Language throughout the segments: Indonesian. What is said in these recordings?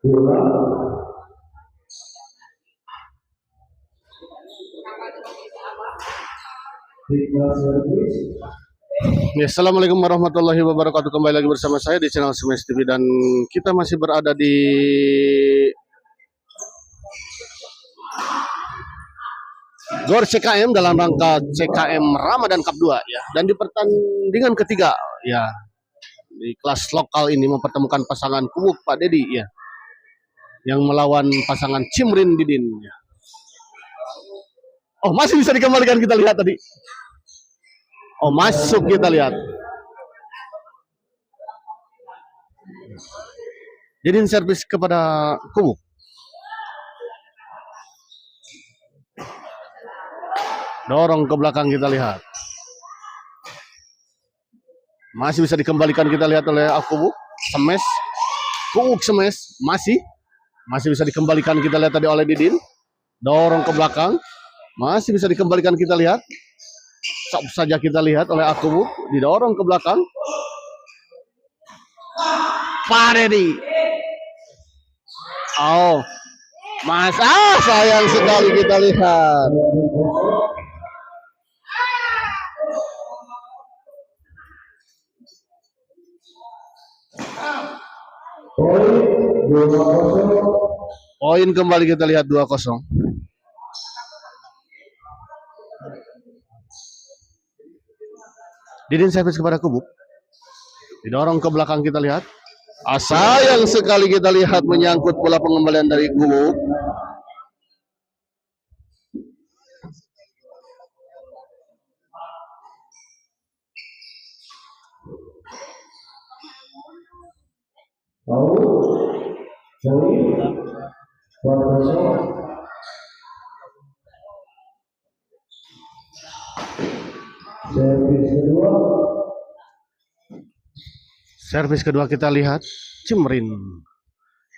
Ya, assalamualaikum warahmatullahi wabarakatuh. Kembali lagi bersama saya di channel Smash TV dan kita masih berada di GOR CKM dalam rangka CKM Ramadan Cup 2 ya. Dan di pertandingan ketiga ya, di kelas lokal ini mempertemukan pasangan Kuwuk Pak Dedi ya, yang melawan pasangan Cimrin Didin ya. Oh, masih bisa dikembalikan, kita lihat tadi. Oh, masuk, kita lihat. Didin servis kepada Kuwuk. Dorong ke belakang, kita lihat. Masih bisa dikembalikan, kita lihat oleh Kuwuk. Smash. Kuwuk smash. Masih bisa dikembalikan, kita lihat tadi oleh Didin. Dorong ke belakang. Masih bisa dikembalikan, kita lihat. Stop saja, kita lihat oleh Kuwuk. Didorong ke belakang. Pak Dedi. Oh, sayang sekali, kita lihat. Poin kembali, kita lihat 2-0. Didin servis kepada Kuwuk. Didorong ke belakang, kita lihat. Sayang sekali, kita lihat menyangkut bola pengembalian dari Kuwuk. Servis kedua kita lihat Cimrin.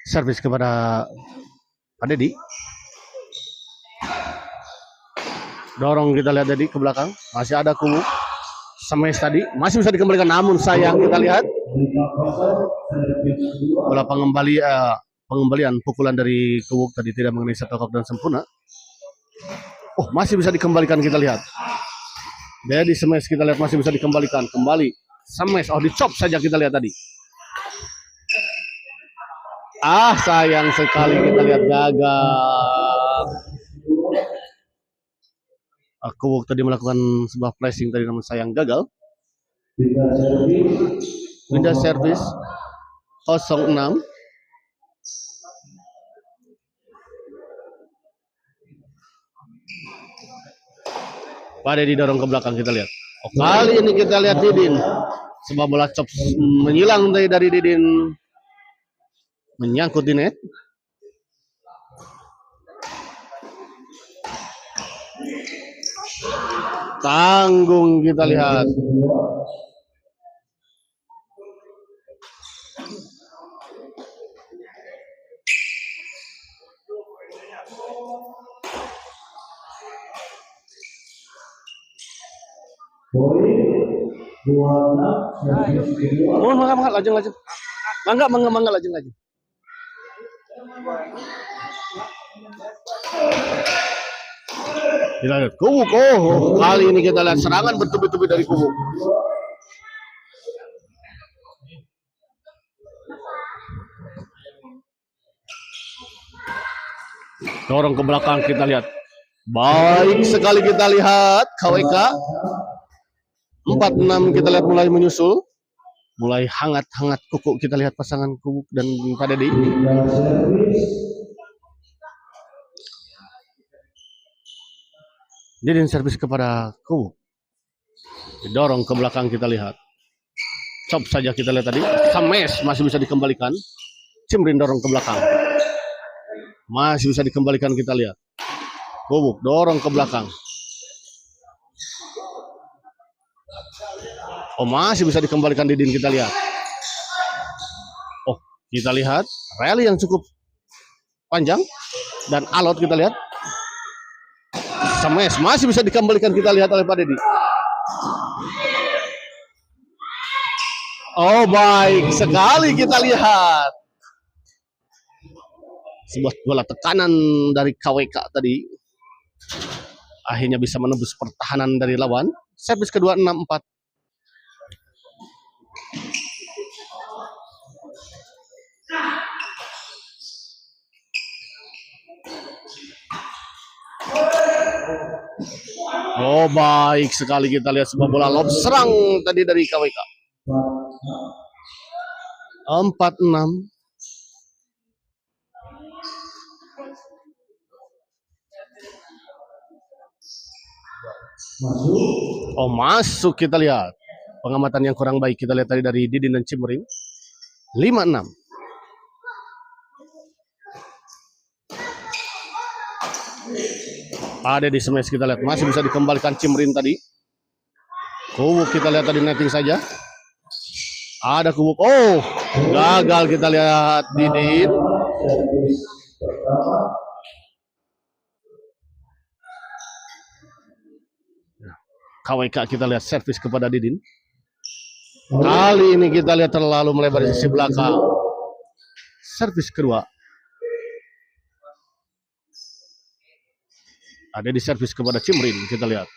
Servis kepada Pak Dedi. Dorong, kita lihat Dedi ke belakang. Masih ada Kuwuk. Smash tadi masih bisa dikembalikan, namun sayang, kita lihat bola pengembalian pukulan dari Kuwuk tadi tidak mengenai shuttlecock dan sempurna. Oh, masih bisa dikembalikan, kita lihat. Dedi smash, kita lihat masih bisa dikembalikan kembali. Smash, oh dicop saja, kita lihat tadi. Sayang sekali, kita lihat gagal. Kuwuk tadi melakukan sebuah pressing tadi, namun sayang gagal. Pindah servis 06. Pak Dedi dorong ke belakang, kita lihat. Oh, kali ini kita lihat Didin. Sebuah bola chop menyilang dari Didin, menyangkut di net. Tanggung, kita lihat. Oh, mangga lajeng. Mangga lajeng. Kita lihat Kuwuk. Oh, kali ini kita lihat serangan bertubi-tubi dari Kuwuk. Dorong ke belakang, kita lihat. Baik sekali, kita lihat KWK 46, kita lihat mulai menyusul. Mulai hangat-hangat kuku, kita lihat pasangan Kuwuk dan Pak Dedi. Didin servis kepada Kuwuk. Didorong ke belakang, kita lihat. Chop saja, kita lihat tadi. Smash masih bisa dikembalikan. Cimrin dorong ke belakang. Masih bisa dikembalikan, kita lihat. Kuwuk dorong ke belakang. Oh, masih bisa dikembalikan Didin, kita lihat. Oh, kita lihat rally yang cukup panjang dan alot, kita lihat. Smash masih bisa dikembalikan, kita lihat oleh Pak Dedi. Oh, baik sekali, kita lihat. Sebuah bola tekanan dari KWK tadi akhirnya bisa menembus pertahanan dari lawan. Servis kedua 6-4. Oh, baik sekali kita lihat sebuah bola lob serang tadi dari KWK. 4-6. Oh, masuk kita lihat. Pengamatan yang kurang baik kita lihat tadi dari Didin dan Cimring. 5-6. Ada di smash kita lihat. Masih bisa dikembalikan Cimrin tadi. Kubuk kita lihat tadi netting saja. Ada kubuk. Oh, gagal kita lihat Didin. KWK kita lihat servis kepada Didin. Kali ini kita lihat terlalu melebar di sisi belakang. Servis kedua. Ada di servis kepada Cimrin kita lihat.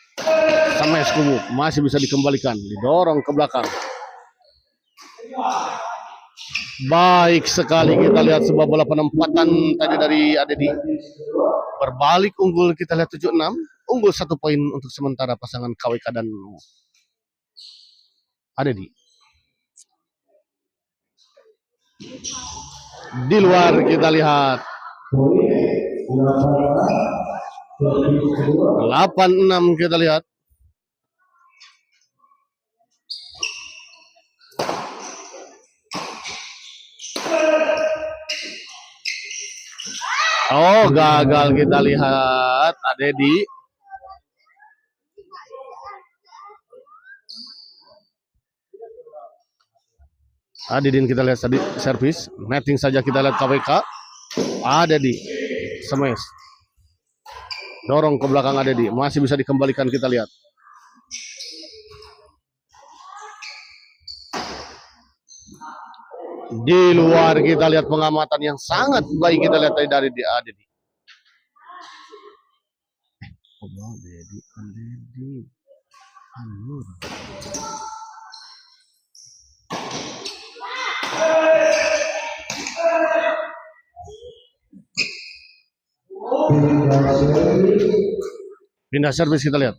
Smash kubuk masih bisa dikembalikan, didorong ke belakang. Baik sekali kita lihat sebuah bola penempatan tadi dari Adedi. Berbalik unggul kita lihat 7-6. Unggul 1 poin untuk sementara pasangan KWK dan Adedi. Di luar kita lihat 8-6 kita lihat. Oh, gagal kita lihat Adedi. Didin kita lihat tadi servis, netting saja kita lihat KWK. Adedi smash. Dorong ke belakang Adedi, masih bisa dikembalikan kita lihat. Di luar kita lihat pengamatan yang sangat baik kita lihat tadi dari Adedi. Pindah servis kita lihat.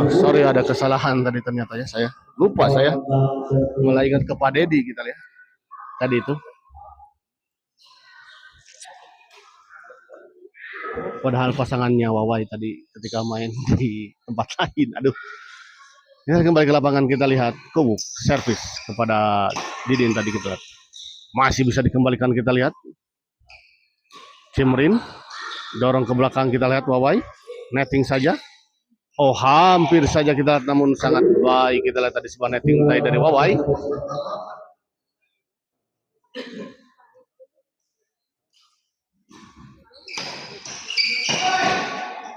Sorry ada kesalahan tadi ternyata ya, saya lupa, saya malah ingat ke Pak Dedi kita lihat tadi itu. Padahal pasangannya Wawai tadi ketika main di tempat lain. Aduh. Kita kembali ke lapangan, kita lihat kubuk servis kepada Didin tadi kita lihat. Masih bisa dikembalikan kita lihat. Cimrin dorong ke belakang kita lihat Wawai. Netting saja. Oh, hampir saja kita lihat, namun sangat baik kita lihat tadi sebuah netting dari Wawai.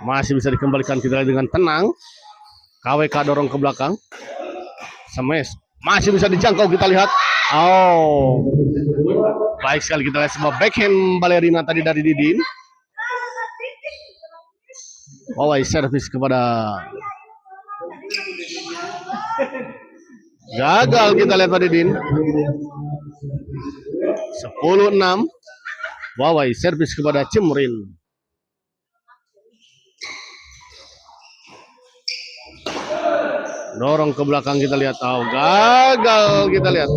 Masih bisa dikembalikan kita lihat dengan tenang. KWK dorong ke belakang. Smash. Masih bisa dijangkau kita lihat. Oh, baik sekali kita lihat sebuah backhand balerina tadi dari Didin. Wawai servis kepada gagal kita lihat Pak Didin. 10-6. Wawai servis kepada Cimrin. Dorong ke belakang kita lihat. Oh, gagal kita lihat.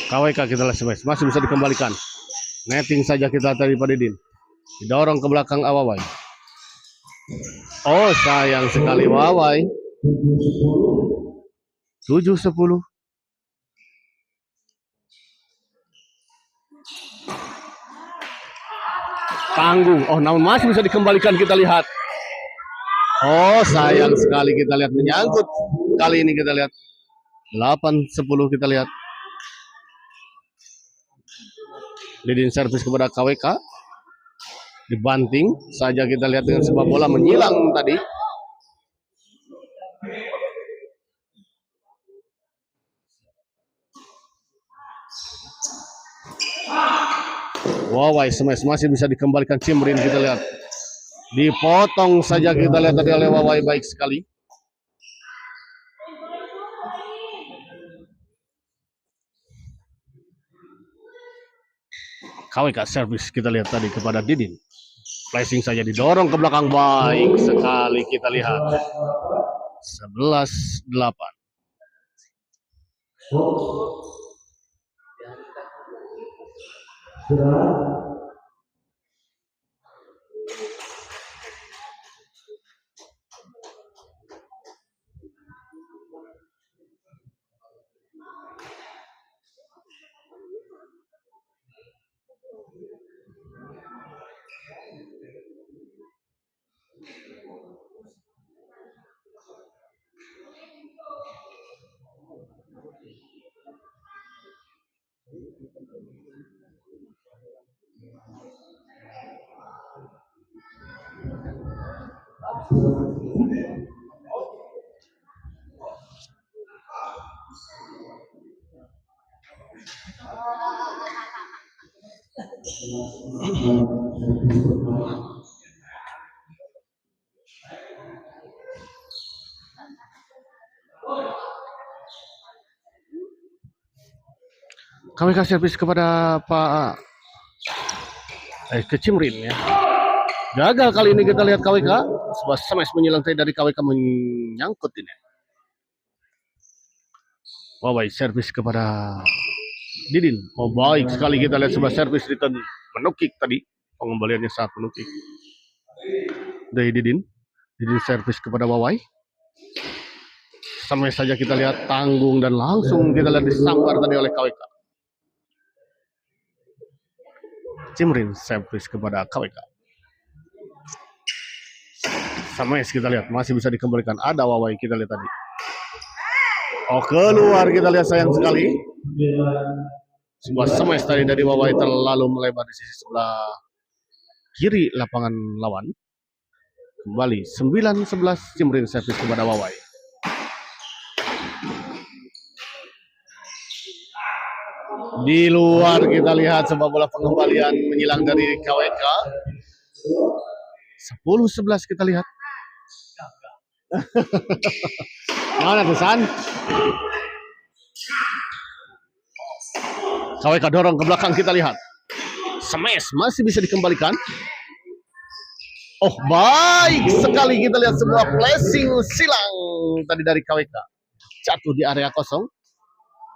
KWK kita lihat smash, masih bisa dikembalikan. Netting saja kita tadi Pak Didin. Didorong ke belakang Wawai. Oh sayang sekali Wawai. 7-10. Tanggung. Oh namun masih bisa dikembalikan kita lihat. Oh sayang sekali kita lihat menyangkut. Kali ini kita lihat 8-10 kita lihat. Didin servis kepada KWK. Dibanting saja kita lihat dengan sebuah bola menyilang tadi. Wawai smash masih bisa dikembalikan Cimrin kita lihat. Dipotong saja kita lihat tadi oleh Wawai baik sekali. KWK servis kita lihat tadi kepada Didin. Flashing saja didorong ke belakang baik sekali kita lihat. 11-8. Kami kasih servis kepada Pak ke Cimrin ya. Gagal kali ini kita lihat KWK. Sebuah smash menyilang dari KWK menyangkut ini. Wawai servis kepada Didin. Oh baik sekali kita lihat sebuah servis return menukik tadi. Pengembaliannya saat menukik dari Didin. Didin servis kepada Wawai. Sampai saja kita lihat tanggung dan langsung kita lihat disambar tadi oleh KWK. Cimrin servis kepada KWK. Smash kita lihat masih bisa dikembalikan. Ada Wawai kita lihat tadi. Oh keluar kita lihat sayang sekali. Sebuah smash tadi dari Wawai terlalu melebar di sisi sebelah kiri lapangan lawan. Kembali 9-11 Cimrin servis kepada Wawai. Di luar kita lihat sebuah bola pengembalian menyilang dari KWK. 10-11 kita lihat. Mana tuh San? KWK dorong ke belakang kita lihat. Smash masih bisa dikembalikan. Oh baik sekali kita lihat sebuah flashing silang tadi dari KWK. Jatuh di area kosong.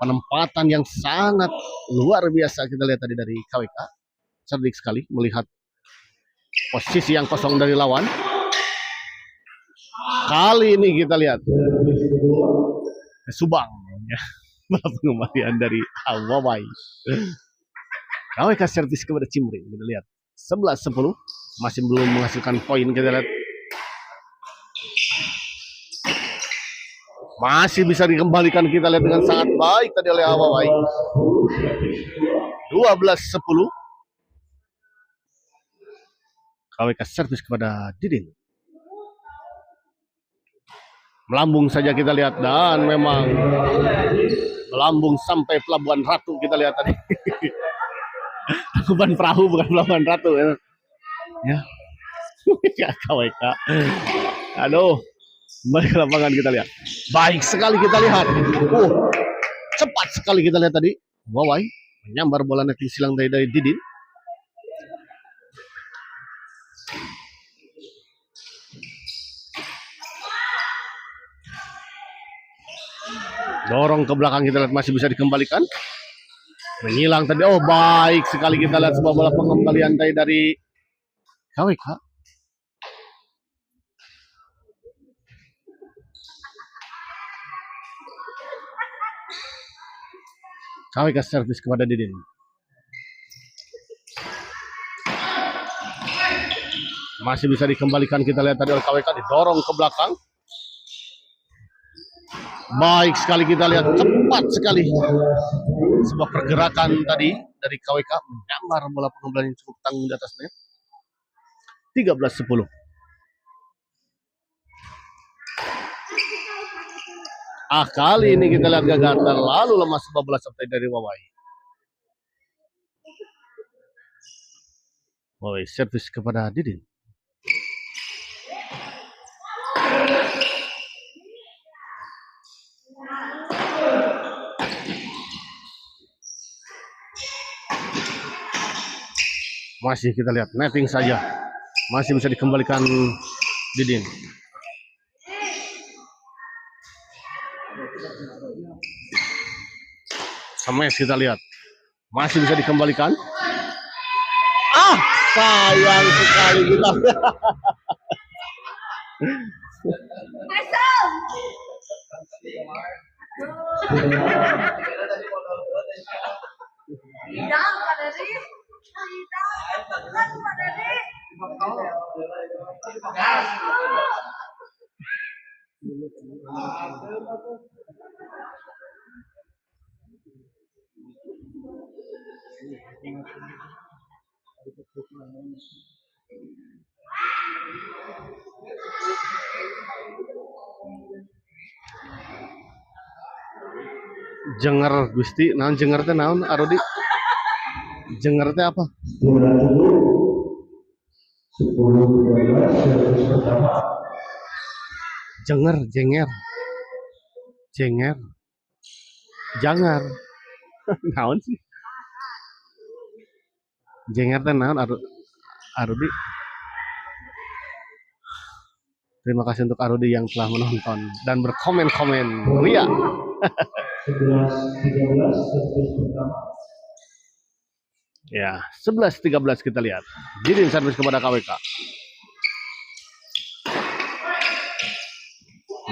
Penempatan yang sangat luar biasa kita lihat tadi dari KWK. Cerdik sekali melihat posisi yang kosong dari lawan. Kali ini kita lihat Subang ya. Pengembalian dari Wawai. KWK servis kepada Cimrin kita lihat 11-10 masih belum menghasilkan poin kita lihat. Masih bisa dikembalikan kita lihat dengan sangat baik tadi oleh Wawai. 12-10. KWK servis kepada Didin. Melambung saja kita lihat dan memang melambung sampai Pelabuhan Ratu kita lihat tadi. Bukan perahu, bukan Pelabuhan Ratu ya. Ya KWK. Aduh. Kembali ke lapangan kita lihat. Baik sekali kita lihat. Cepat sekali kita lihat tadi. Wawai menyambar bola netting silang dari Didin. Dorong ke belakang kita lihat masih bisa dikembalikan. Menghilang tadi. Oh, baik sekali kita lihat sebuah bola pengembalian tadi dari KWK. KWK servis kepada Didin. Masih bisa dikembalikan, kita lihat tadi oleh KWK, didorong ke belakang. Baik sekali kita lihat, cepat sekali sebuah pergerakan tadi dari KWK, menyambar bola pengembalian yang cukup tanggung di atasnya. 13-10. Kali ini kita lihat gagal, terlalu lemah sebuah bola sampai dari Wawai. Wawai servis kepada Didin. Masih kita lihat netting saja, masih bisa dikembalikan Didin. Smash kita lihat, masih bisa dikembalikan. Sayang sekali kita. Jenger Gusti, naon jenger teh naon Arudi? Jenger teh apa? Jenger, jenger, jenger, jangar. Naon sih? Jenger teh naon Arudi? Terima kasih untuk Arudi yang telah menonton dan berkomen-komen. Ria. 11-13 servis pertama. Ya, 11-13 kita lihat. Didin servis kepada KWK.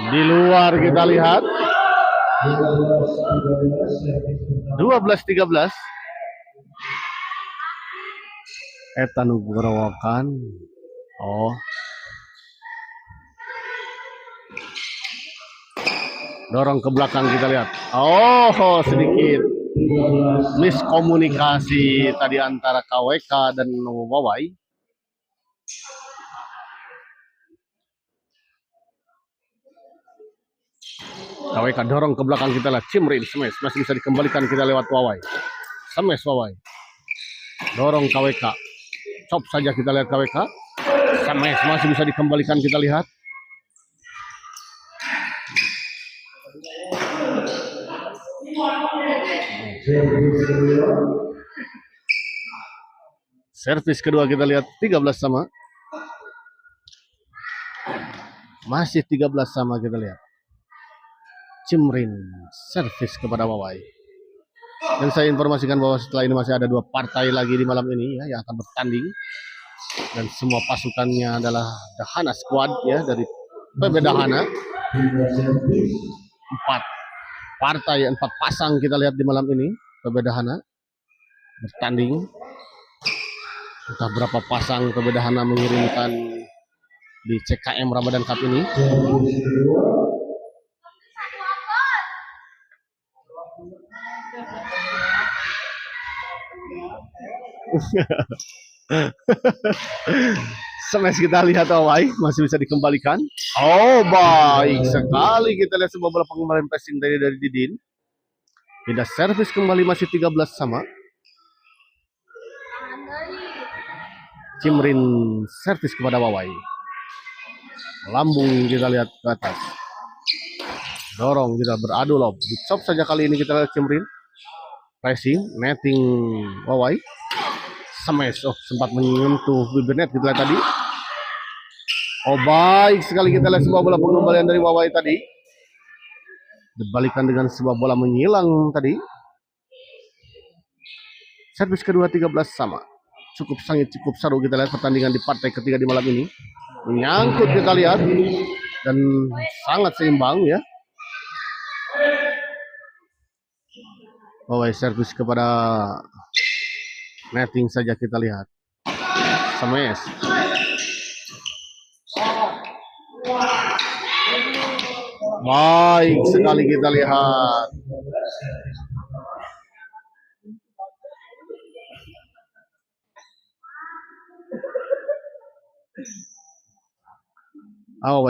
Di luar kita lihat 12-13. Eta nu gorowokan. Oh. Dorong ke belakang kita lihat. Oh, sedikit miskomunikasi tadi antara KWK dan Wawai. KWK dorong ke belakang kita lihat. Cimrin smash, masih bisa dikembalikan kita lewat Wawai. Smash Wawai. Dorong KWK. Chop saja kita lihat KWK. Smash masih bisa dikembalikan kita lihat. Servis kedua kita lihat 13 sama. Masih 13 sama kita lihat. Cimrin servis kepada Wawai. Dan saya informasikan bahwa setelah ini masih ada 2 partai lagi di malam ini ya yang akan bertanding. Dan semua pasukannya adalah Dahana Squad ya dari PB Dahana. 4 partai, 4 pasang kita lihat di malam ini PB Dahana bertanding. Entah berapa pasang PB Dahana mengirimkan di CKM Ramadan Cup ini. Smash kita lihat Wawai masih bisa dikembalikan. Oh, baik sekali kita lihat sebuah bola pengembalian pressing dari Didin. Pindah servis kembali masih 13 sama. Cimrin servis kepada Wawai. Lambung kita lihat ke atas. Dorong kita beradu lob. Dicop saja kali ini kita lihat Cimrin. Pressing, netting Wawai. Smash, sempat menyentuh bibir net kita lihat tadi. Oh, baik sekali kita lihat sebuah bola pengembalian dari Wawai tadi. Dibalikan dengan sebuah bola menyilang tadi. Servis kedua 13 sama. Cukup sangat cukup seru kita lihat pertandingan di partai ketiga di malam ini. Menyangkut kita lihat dan sangat seimbang ya. Servis kepada netting saja kita lihat. Smash. Baik sekali kita lihat.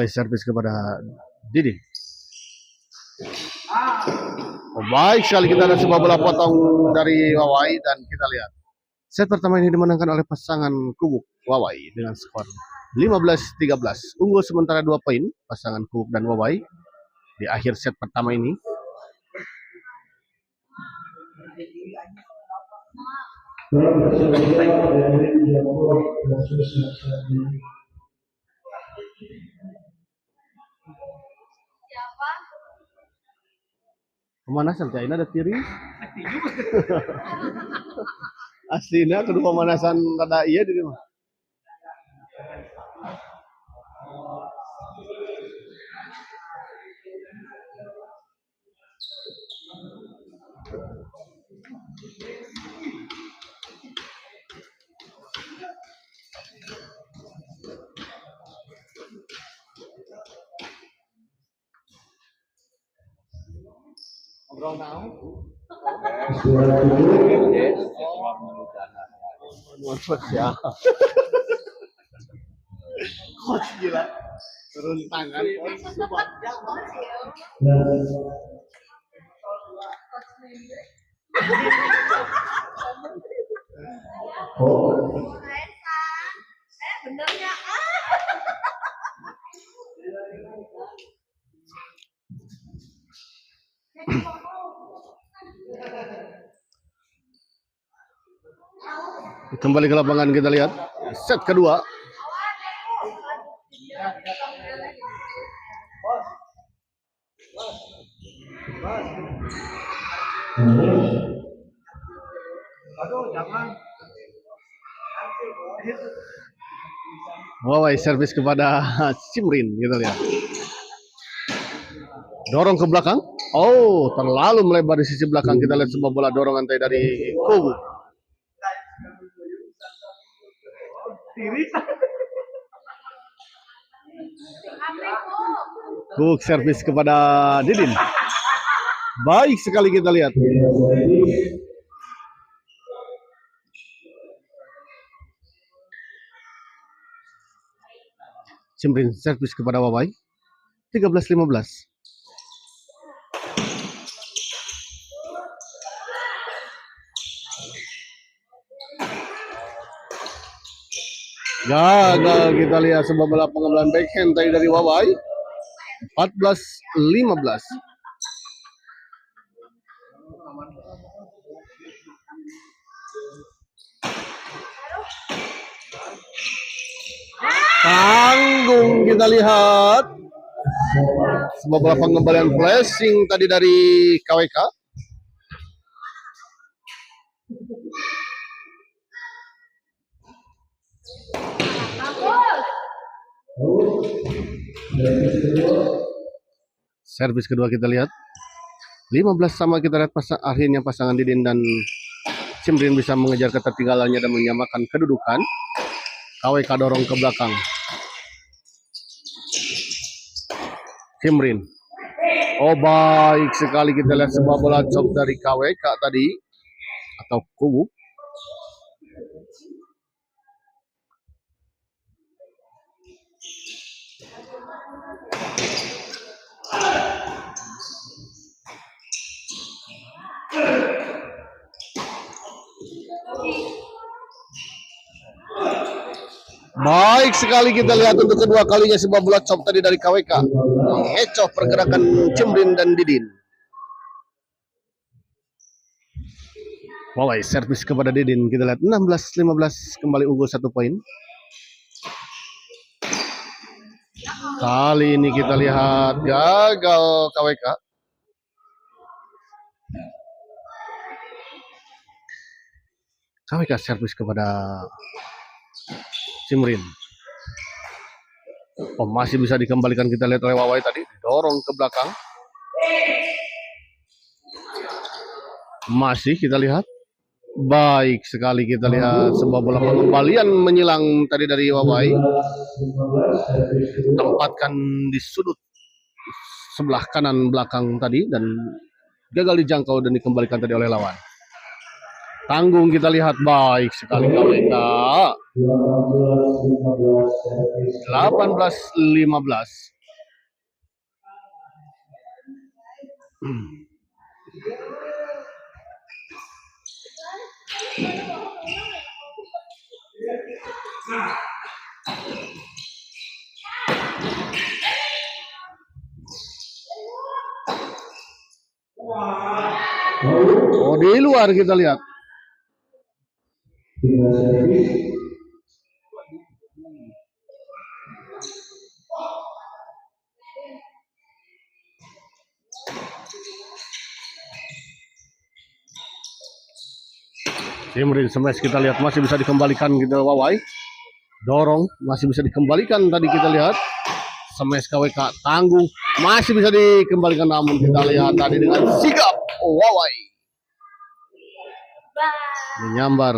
Servis kepada Didi. Baik sekali kita ada sebuah bola potong dari Wawai dan kita lihat. Set pertama ini dimenangkan oleh pasangan Kubuk Wawai dengan skor 15-13. Unggul sementara 2 poin pasangan Kubuk dan Wawai di akhir set pertama ini. Pemanasan kayak ini ada tiri. Aslinya kedua pemanasan rada iya di rumah. Ngobrol naon? Ya. Coach gila. Turun tangan coach. Benernya Kembali ke lapangan kita lihat set kedua. Servis kepada Simrin kita lihat. Dorong ke belakang. Terlalu melebar di sisi belakang. Kita lihat sebuah bola dorongan dari Kubu. Kubuk servis kepada Didin. Baik sekali kita lihat. Simrin servis kepada Wawai. 13-15. Gagal kita lihat sebuah bola pengambilan backhand tadi dari Wawai. 14-15. Tanggung kita lihat. Sebuah bola pengembalian flashing tadi dari KWK. Servis kedua kita lihat 15 sama. Kita lihat akhirnya pasangan Didin dan Simrin bisa mengejar ketertinggalannya dan menyamakan kedudukan. KWK dorong ke belakang. Simrin. Baik sekali kita lihat sebuah bola chop dari KWK tadi atau Kubu. Baik sekali kita lihat untuk kedua kalinya sebuah bola chop tadi dari KWK. Mengecoh pergerakan Simrin dan Didin. Servis kepada Didin. Kita lihat 16-15 kembali unggul 1 poin. Kali ini kita lihat gagal KWK. KWK servis kepada Cimrin. Oh, masih bisa dikembalikan, kita lihat oleh Wawai tadi, dorong ke belakang. Masih kita lihat. Baik sekali kita lihat sebuah bola pengembalian menyilang tadi dari Wawai. Tempatkan di sudut sebelah kanan belakang tadi dan gagal dijangkau dan dikembalikan tadi oleh lawan. Tanggung kita lihat, baik sekali KWK. 18-15. Oh, di luar kita lihat. Cimrin smash kita lihat, masih bisa dikembalikan kita Wawai. Dorong, masih bisa dikembalikan tadi kita lihat. Smash KWK tanggung, masih bisa dikembalikan, namun kita lihat tadi dengan sigap Wawai menyambar.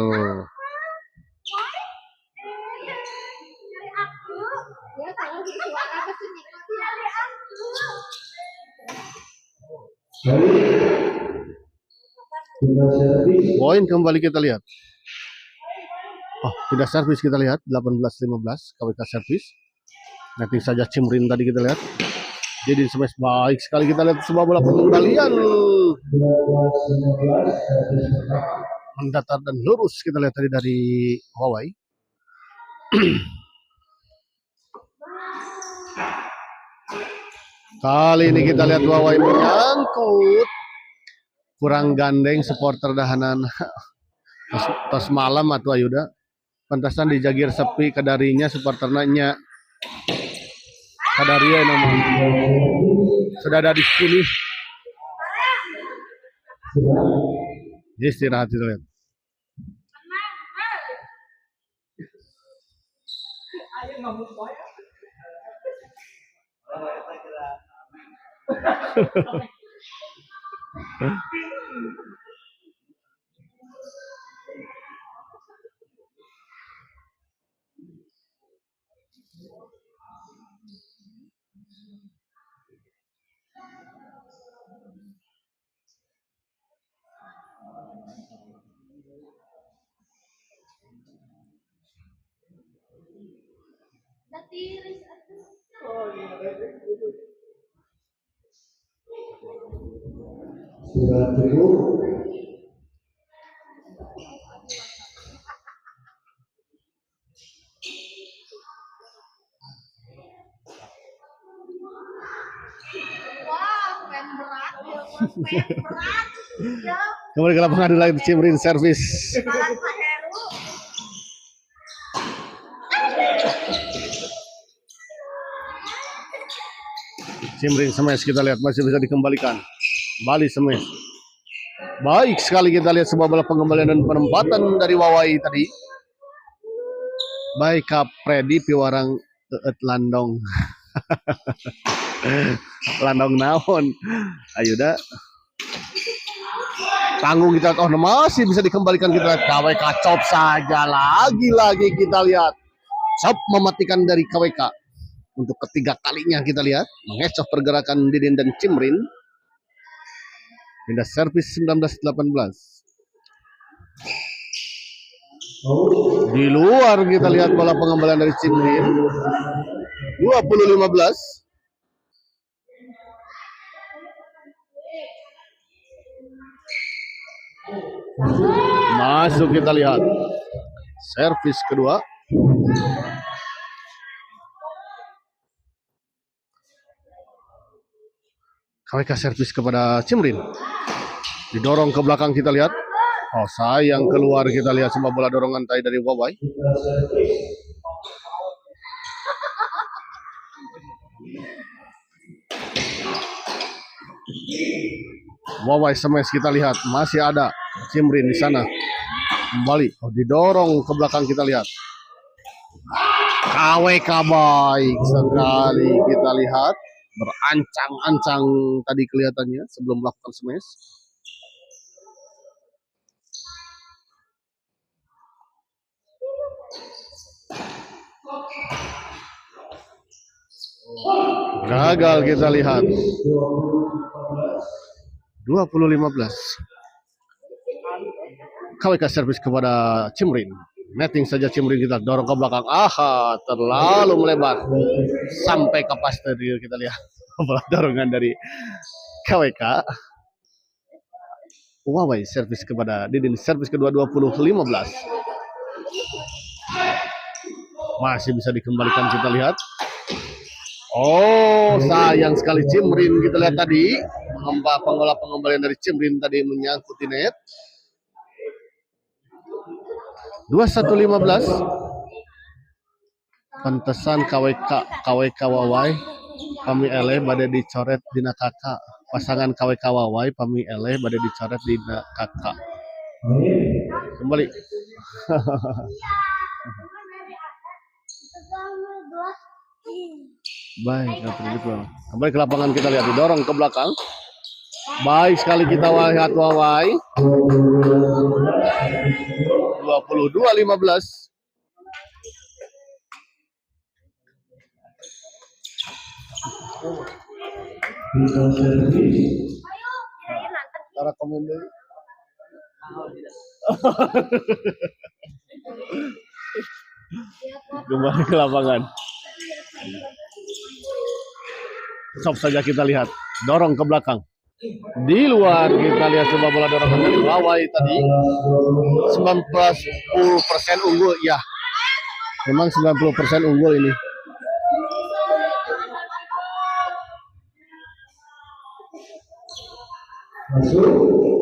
Poin kembali kita lihat. Oh, tidak servis kita lihat, 18-15 KWK servis. Netting saja Cimrin tadi kita lihat. Jadi smash, baik sekali kita lihat sebuah bola pengembalian mendatar dan lurus kita lihat tadi dari Wawai. Kali ini kita lihat Wawai menyangkut, kurang gandeng supporter dahanan tos malam atau ayuda pantasan dijagir sepi kadarinya supporternanya kadaria namanya sudah ada di sini. Istirahat itu lihat. Kembali ke lapangan lagi Cimrin servis. Cimrin smash kita lihat masih bisa dikembalikan. Bali smash. Baik sekali kita lihat sebuah bola pengembalian dan penempatan dari Wawai tadi. Baik Kap Freddy piwarang landong. Landong naon. Ayo dah. Tanggung kita, oh masih bisa dikembalikan kita. KWK chop saja, lagi-lagi kita lihat chop mematikan dari KWK untuk ketiga kalinya kita lihat mengecoh pergerakan Didin dan Cimrin. Pindah servis 19-18. Di luar kita lihat bola pengembalian dari Cimrin 20-15. Masuk kita lihat servis kedua. KWK servis kepada Cimrin. Didorong ke belakang kita lihat. Oh sayang keluar kita lihat semua bola dorongan tadi dari Wawai. Wawai smash kita lihat masih ada Cimrin di sana. Kembali. Oh, didorong ke belakang kita lihat. KWK baik sekali kita lihat. Berancang-ancang tadi kelihatannya sebelum melakukan smash. Gagal kita lihat. 20-15. KWK servis kepada Cimrin. Netting saja Cimrin kita dorong ke belakang. Aha, terlalu melebar. Sampai ke pasterior kita lihat. Dorongan dari KWK. Huawei servis kepada Didin. Servis kedua 20-15. Masih bisa dikembalikan kita lihat. Oh, sayang sekali Cimrin kita lihat tadi. Pengolah pengembalian dari Cimrin tadi menyangkut di net. 21-15. Pantesan KWK Wawai pami eleh badai dicoret dina kakak. Pasangan KWK Wawai pami eleh badai dicoret dina kakak. Kembali. Baik, kembali ke lapangan kita lihat didorong ke belakang. Baik sekali kita lihat Wawai. 22-15. Cara komen dulu. Kembali ke lapangan. Stop saja kita lihat. Dorong ke belakang. Di luar kita lihat coba bola dorongan dari Wawai tadi. 90% unggul. Ya. Memang 90% unggul ini.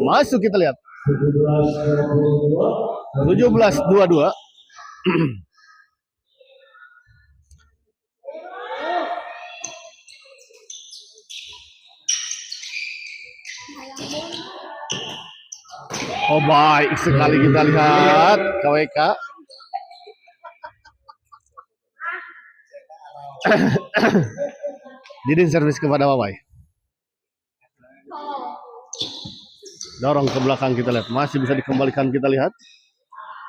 Masuk kita lihat. 17-22. Oh, baik sekali kita lihat KWK. Didin servis kepada Wawai. Dorong ke belakang kita lihat. Masih bisa dikembalikan kita lihat.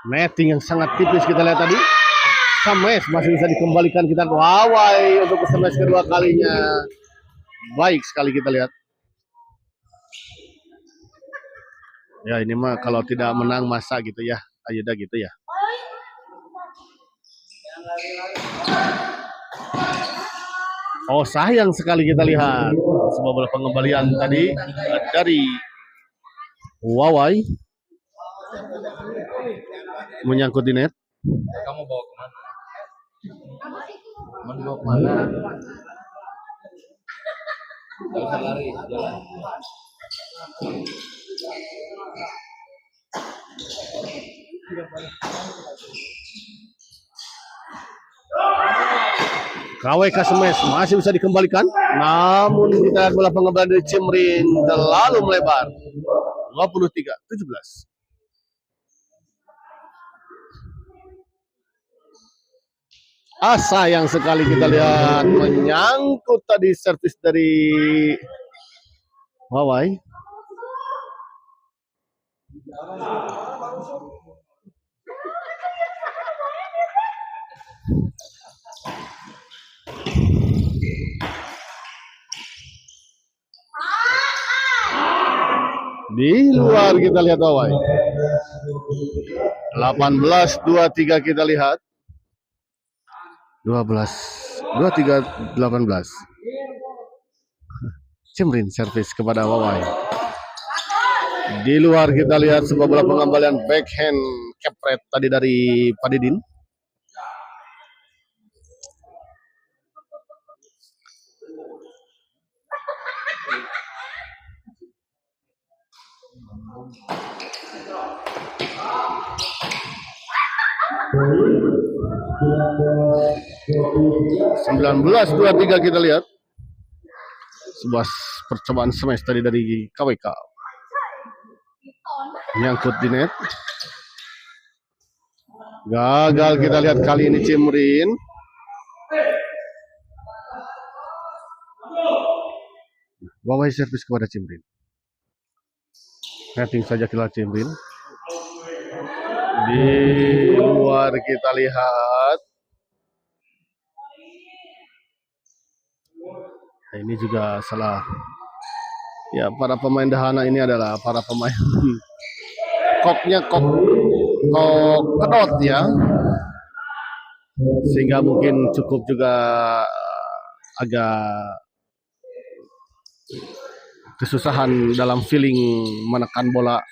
Netting yang sangat tipis kita lihat tadi. Smash masih bisa dikembalikan kita. Wawai untuk smash kedua kalinya. Baik sekali kita lihat. Ya ini mah kalau tidak menang masa gitu ya. Ayo dah gitu ya. Oh sayang sekali kita lihat. Sebuah bola pengembalian tadi dari Wawai. Menyangkut di net. Kamu bawa kemana? Mau dibawa kemana? Gak usah lari, jalan. KWK smash masih bisa dikembalikan, namun kita lihat bola pengembalian dari Cimrin terlalu melebar. 23-17. Sayang sekali kita lihat menyangkut tadi servis dari Wawai. Di luar kita lihat Wawai. 18-23 kita lihat. 23-18. Cimrin servis kepada Wawai. Di luar kita lihat sebuah bola pengembalian backhand kepret tadi dari Padidin. (19-23) kita lihat sebuah percobaan smash tadi dari KWK. Nyangkut di net. Gagal kita lihat kali ini Cimrin. Wawai servis kepada Cimrin. Netting saja kita Cimrin. Di luar kita lihat. Nah, ini juga salah. Ya, para pemain Dahana ini adalah para pemain koknya kok pedot ya. Sehingga mungkin cukup juga agak kesusahan dalam feeling menekan bola.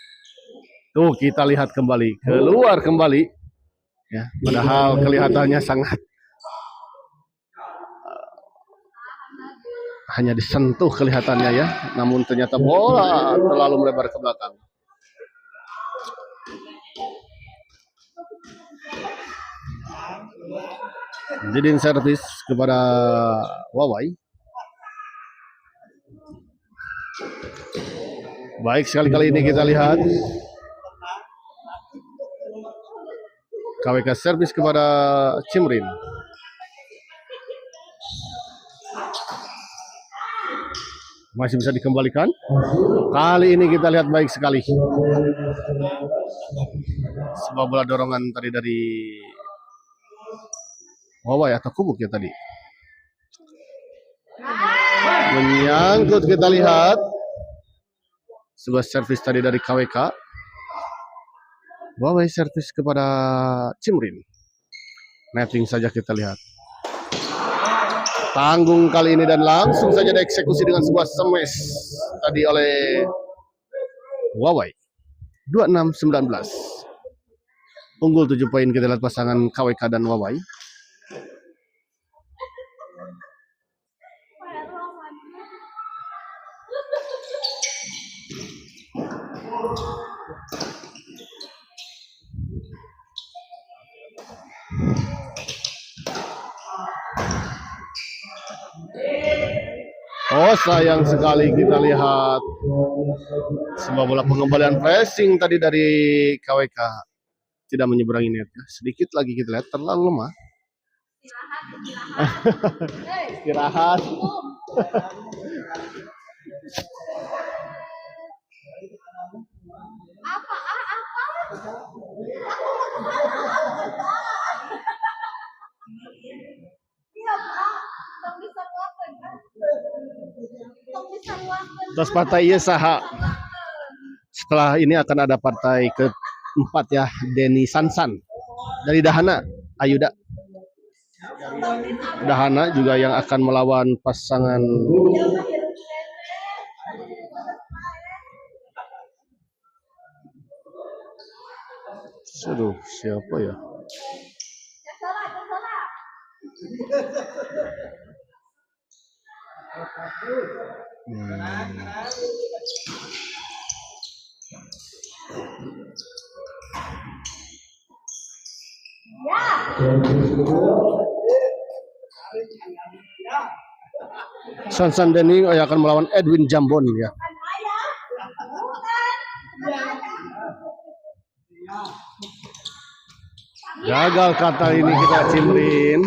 Tuh kita lihat kembali, keluar kembali. Ya, padahal kelihatannya sangat hanya disentuh kelihatannya ya, namun ternyata bola terlalu melebar ke belakang. Jadi servis kepada Wawai. Baik sekali kali ini kita lihat KWK servis kepada Cimrin. Masih bisa dikembalikan. Kali ini kita lihat baik sekali. Sebuah bola dorongan tadi dari Wawai atau Kubuk ya tadi. Menyangkut kita lihat. Sebuah servis tadi dari KWK. Wawai servis kepada Cimrin. Netting saja kita lihat. Tanggung kali ini dan langsung saja dieksekusi dengan sebuah smash tadi oleh Wawai. 26-19. Unggul 7 poin kita lihat pasangan KWK dan Wawai. Oh sayang sekali kita lihat sebuah bola pengembalian pressing tadi dari KWK tidak menyeberangi net. Sedikit lagi kita lihat terlalu lemah. Istirahat. Terus partai iya saha. Setelah ini akan ada partai keempat ya, Denny Sansan dari Dahana Ayuda. Dahana juga yang akan melawan pasangan Aduh, siapa ya? Sansan Denny yang akan melawan Edwin Jambon ya. Gagal kata ini kita Cimrin.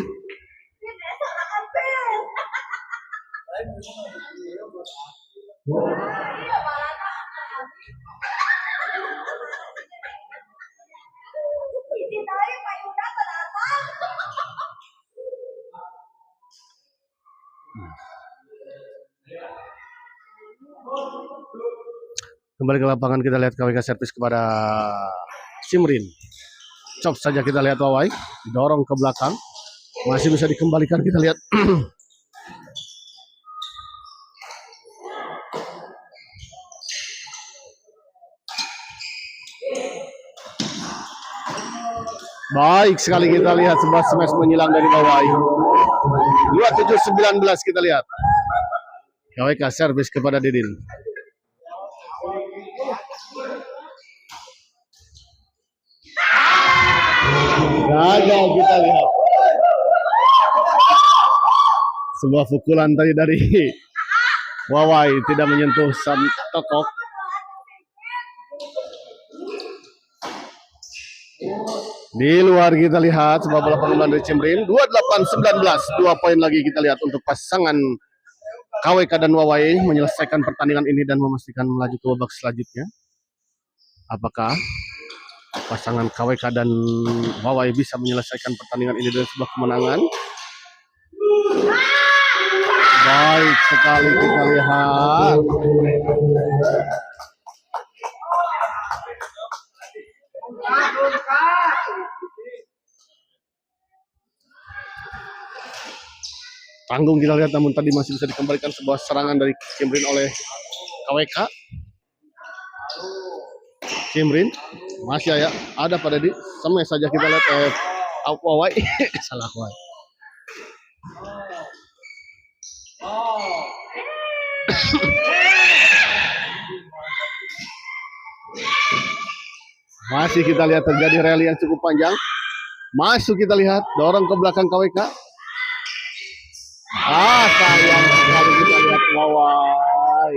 Kembali ke lapangan kita lihat KWK servis kepada Cimrin. Chop saja kita lihat Wawai, didorong ke belakang. Masih bisa dikembalikan kita lihat. Baik sekali kita lihat sebuah smash menyilang dari Wawai. 27-19 kita lihat. KWK servis kepada Didin. Gagal kita lihat. Sebuah pukulan tadi dari Wawai tidak menyentuh sang tokok. Di luar kita lihat sebuah bola pengembangan dari Cimrin 28-19. 2 poin lagi kita lihat untuk pasangan KWK dan Wawai menyelesaikan pertandingan ini dan memastikan melaju ke babak selanjutnya. Apakah pasangan KWK dan Wawai bisa menyelesaikan pertandingan ini dengan sebuah kemenangan? Baik sekali kita lihat. Tanggung kita lihat, namun tadi masih bisa dikembalikan sebuah serangan dari Cimrin oleh KWK. Cimrin masih ada pada di semai saja kita lihat Wawai salah Wawai. Masih kita lihat terjadi rally yang cukup panjang. Masuk kita lihat, dorong ke belakang KWK. Sayang sekali kita lihat Wawai.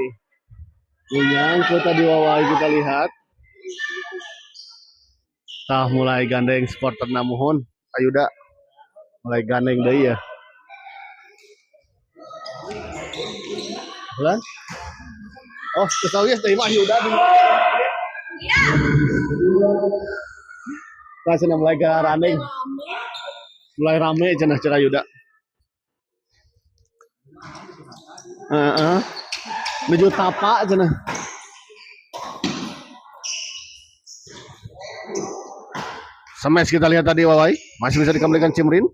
Menyangkut tadi Wawai kita lihat. Tah mulai gandeng supporter namuhun. Ayuda mulai gandeng deui ya. Bulan? Oh, ketahui teh mah Ayuda di. Kasih mulai rame. Mulai rame cenah cek Ayuda. Menuju tapak cenah. Smash kita lihat tadi Wawai masih bisa dikembalikan Cimrin.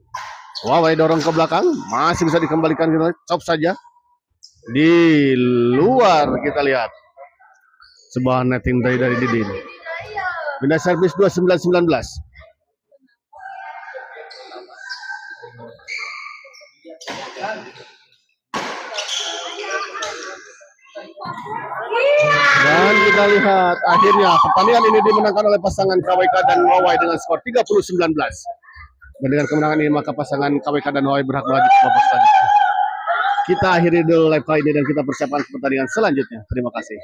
Wawai dorong ke belakang, masih bisa dikembalikan kita chop saja. Di luar kita lihat sebuah netting dari Didin. Pindah servis 29-19. Dan kita lihat akhirnya pertandingan ini dimenangkan oleh pasangan KWK dan Wawai dengan skor 30-19. Dan dengan kemenangan ini maka pasangan KWK dan Wawai berhak melaju ke babak selanjutnya. Kita akhiri dulu live kali ini dan kita persiapkan pertandingan selanjutnya. Terima kasih.